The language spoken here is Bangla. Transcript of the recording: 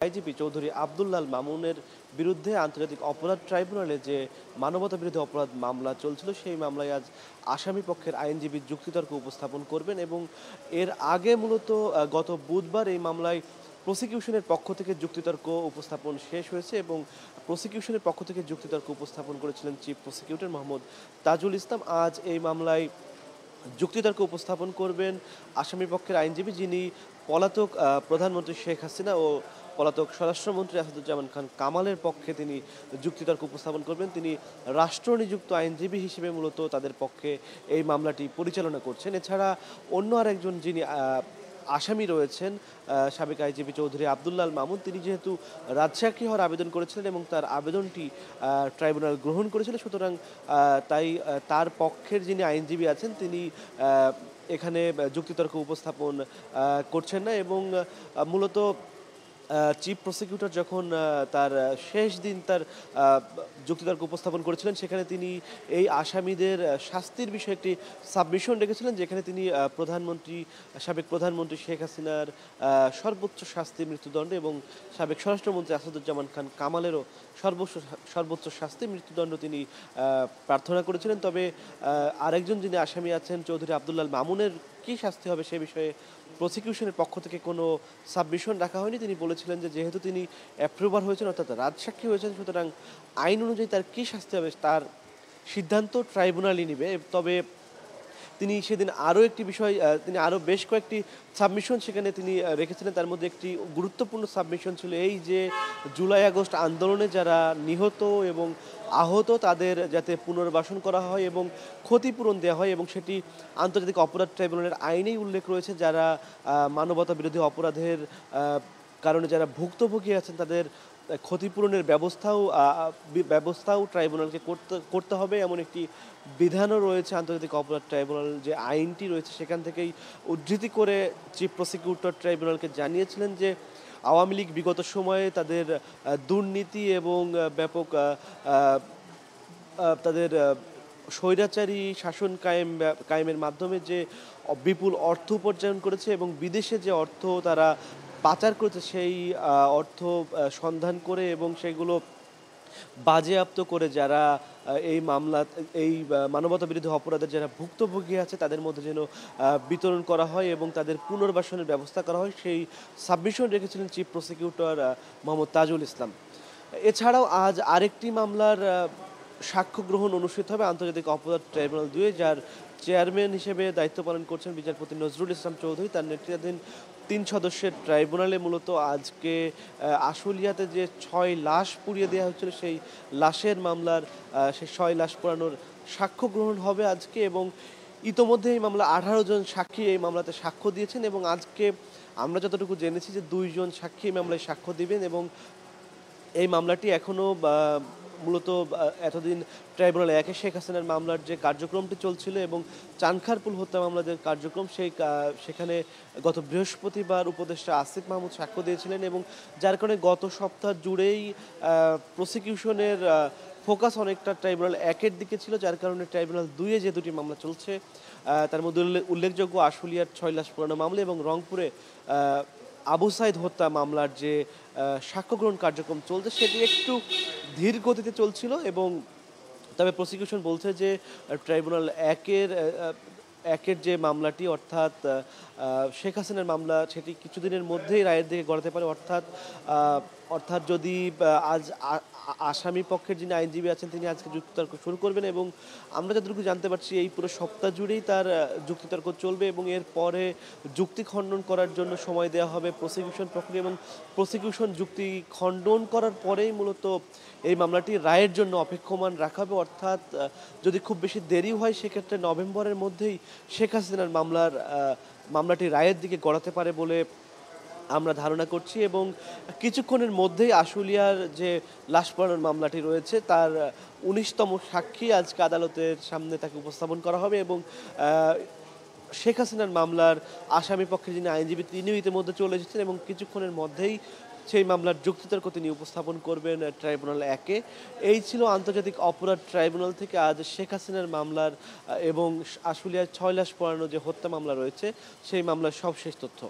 আইজিপি চৌধুরী আব্দুল্লাল মামুনের বিরুদ্ধে আন্তর্জাতিক অপরাধ ট্রাইব্যুনালে যে মানবতা বিরোধী অপরাধ মামলা চলছিল সেই মামলায় আজ আসামি পক্ষের আইনজীবী যুক্তিতর্ক উপস্থাপন করবেন এবং এর আগে মূলত গত বুধবার এই মামলায় প্রসিকিউশনের পক্ষ থেকে যুক্তিতর্ক উপস্থাপন শেষ হয়েছে এবং প্রসিকিউশনের পক্ষ থেকে যুক্তিতর্ক উপস্থাপন করেছিলেন চিফ প্রসিকিউটর মোহাম্মদ তাজুল ইসলাম। আজ এই মামলায় যুক্তিতর্ক উপস্থাপন করবেন আসামি পক্ষের আইনজীবী, যিনি পলাতক প্রধানমন্ত্রী শেখ হাসিনা ও পলাতক স্বরাষ্ট্রমন্ত্রী আসাদুজ্জামান খান কামালের পক্ষে তিনি যুক্তিতর্ক উপস্থাপন করবেন। তিনি রাষ্ট্রনিযুক্ত আইনজীবী হিসেবে মূলত তাদের পক্ষে এই মামলাটি পরিচালনা করছেন। এছাড়া অন্য আরেকজন যিনি আসামি রয়েছেন সাবেক আইজিপি চৌধুরী আব্দুল্লাল মামুন, তিনি যেহেতু রাজসাক্ষী হওয়ার আবেদন করেছিলেন এবং তার আবেদনটি ট্রাইব্যুনাল গ্রহণ করেছিল, সুতরাং তাই তার পক্ষের যিনি আইনজীবী আছেন তিনি এখানে যুক্তিতর্ক উপস্থাপন করছেন না এবং মূলত চিফ প্রসিকিউটর যখন তার শেষ দিন তার যুক্তিতর্ক উপস্থাপন করেছিলেন, সেখানে তিনি এই আসামিদের শাস্তির বিষয়ে একটি সাবমিশন রেখেছিলেন, যেখানে তিনি সাবেক প্রধানমন্ত্রী শেখ হাসিনার সর্বোচ্চ শাস্তি মৃত্যুদণ্ড এবং সাবেক স্বরাষ্ট্রমন্ত্রী আসাদুজ্জামান খান কামালেরও সর্বোচ্চ শাস্তি মৃত্যুদণ্ড তিনি প্রার্থনা করেছিলেন। তবে আরেকজন যিনি আসামি আছেন চৌধুরী আব্দুল্লাল মামুনের কী শাস্তি হবে সে বিষয়ে প্রসিকিউশনের পক্ষ থেকে কোনো সাবমিশন রাখা হয়নি। তিনি বলেছিলেন যে যেহেতু তিনি অ্যাপ্রুভার হয়েছেন, অর্থাৎ রাজসাক্ষী হয়েছেন, সুতরাং আইন অনুযায়ী তার কী শাস্তি হবে তার সিদ্ধান্ত ট্রাইব্যুনালই নেবে। তবে তিনি সেদিন আরও একটি বিষয়, তিনি আরও বেশ কয়েকটি সাবমিশন সেখানে তিনি রেখেছিলেন। তার মধ্যে একটি গুরুত্বপূর্ণ সাবমিশন ছিল এই যে জুলাই আগস্ট আন্দোলনে যারা নিহত এবং আহত তাদের যাতে পুনর্বাসন করা হয় এবং ক্ষতিপূরণ দেওয়া হয়, এবং সেটি আন্তর্জাতিক অপরাধ ট্রাইব্যুনালের আইনেই উল্লেখ রয়েছে। যারা মানবতা বিরোধী অপরাধের কারণে যারা ভুক্তভোগী আছেন তাদের ক্ষতিপূরণের ব্যবস্থাও ট্রাইব্যুনালকে করতে হবে, এমন একটি বিধানও রয়েছে আন্তর্জাতিক অপরাধ ট্রাইব্যুনাল যে আইনটি রয়েছে সেখান থেকেই উদ্ধৃতি করে চিফ প্রসিকিউটর ট্রাইব্যুনালকে জানিয়েছিলেন যে আওয়ামী লীগ বিগত সময়ে তাদের দুর্নীতি এবং ব্যাপক তাদের স্বৈরাচারী শাসন কায়েমের মাধ্যমে যে বিপুল অর্থ উপার্জন করেছে এবং বিদেশে যে অর্থ তারা পাচার করেছে সেই অর্থ সন্ধান করে এবং সেগুলো বাজেয়াপ্ত করে যারা এই এই মানবতা বিরোধী অপরাধের যারা ভুক্তভোগী আছে তাদের মধ্যে যেন বিতরণ করা হয় এবং তাদের পুনর্বাসনের ব্যবস্থা করা হয়, সেই সাবমিশন রেখেছিলেন চিফ প্রসিকিউটর মোহাম্মদ তাজুল ইসলাম। এছাড়াও আজ আরেকটি মামলার সাক্ষ্য গ্রহণ অনুষ্ঠিত হবে আন্তর্জাতিক অপরাধ ট্রাইব্যুনাল 2, যার চেয়ারম্যান হিসেবে দায়িত্ব পালন করছেন বিচারপতি নজরুল ইসলাম চৌধুরী। তার নেতৃত্বাধীন 3 সদস্যের ট্রাইব্যুনালে মূলত আজকে আশুলিয়াতে যে 6 লাশ পুড়িয়ে দেওয়া হয়েছিল সেই লাশের মামলার সেই 6 লাশ পোড়ানোর সাক্ষ্য গ্রহণ হবে আজকে, এবং ইতোমধ্যে এই মামলা 18 জন সাক্ষী এই মামলাতে সাক্ষ্য দিয়েছেন এবং আজকে আমরা যতটুকু জেনেছি যে 2 জন সাক্ষী এই মামলায় সাক্ষ্য দিবেন এবং এই মামলাটি এখনও মূলত এতদিন ট্রাইব্যুনাল 1-এ শেখ হাসিনার মামলার যে কার্যক্রমটি চলছিল এবং চানখারপুল হত্যা মামলার যে কার্যক্রম সেখানে গত বৃহস্পতিবার উপদেষ্টা আসিফ মাহমুদ সাক্ষ্য দিয়েছিলেন এবং যার কারণে গত সপ্তাহ জুড়েই প্রসিকিউশনের ফোকাস অনেকটা ট্রাইব্যুনাল 1-এর দিকে ছিল, যার কারণে ট্রাইব্যুনাল 2-এ যে দুটি মামলা চলছে তার মধ্যে উল্লেখযোগ্য আশুলিয়ার 6 লাশ পোড়ানো মামলা এবং রংপুরে আবু সাইদ হত্যা মামলার যে সাক্ষ্য গ্রহণ কার্যক্রম চলছে সেটি একটু ধীর গতিতে চলছিল এবং তবে প্রসিকিউশন বলছে যে ট্রাইব্যুনাল 1-এর যে মামলাটি অর্থাৎ শেখ হাসিনার মামলা সেটি কিছুদিনের মধ্যেই রায়ের দিকে গড়াতে পারে, অর্থাৎ যদি আজ আসামি পক্ষের যিনি আইনজীবী আছেন তিনি আজকে যুক্তিতর্ক শুরু করবেন এবং আমরা যতটুকু জানতে পারছি এই পুরো সপ্তাহ জুড়েই তার যুক্তিতর্ক চলবে এবং এর পরে যুক্তি খণ্ডন করার জন্য সময় দেওয়া হবে প্রসিকিউশন পক্ষকে এবং প্রসিকিউশন যুক্তি খণ্ডন করার পরেই মূলত এই মামলাটি রায়ের জন্য অপেক্ষমান রাখা হবে, অর্থাৎ যদি খুব বেশি দেরি হয় সেক্ষেত্রে নভেম্বরের মধ্যেই শেখ হাসিনার মামলাটি রায়ের দিকে গড়াতে পারে বলে আমরা ধারণা করছি এবং কিছুক্ষণের মধ্যেই আশুলিয়ার যে লাশ পোড়ানোর মামলাটি রয়েছে তার 19তম সাক্ষী আজকে আদালতের সামনে তাকে উপস্থাপন করা হবে এবং শেখ হাসিনার মামলার আসামি পক্ষে যিনি আইনজীবী তিনিও ইতিমধ্যে চলে এসেছেন এবং কিছুক্ষণের মধ্যেই সেই মামলার যুক্তিতর্ক তিনি উপস্থাপন করবেন ট্রাইব্যুনাল 1-এ। এই ছিল আন্তর্জাতিক অপরাধ ট্রাইব্যুনাল থেকে আজ শেখ হাসিনার মামলার এবং আশুলিয়ার 6 লাশ পোড়ানো যে হত্যা মামলা রয়েছে সেই মামলার সবশেষ তথ্য।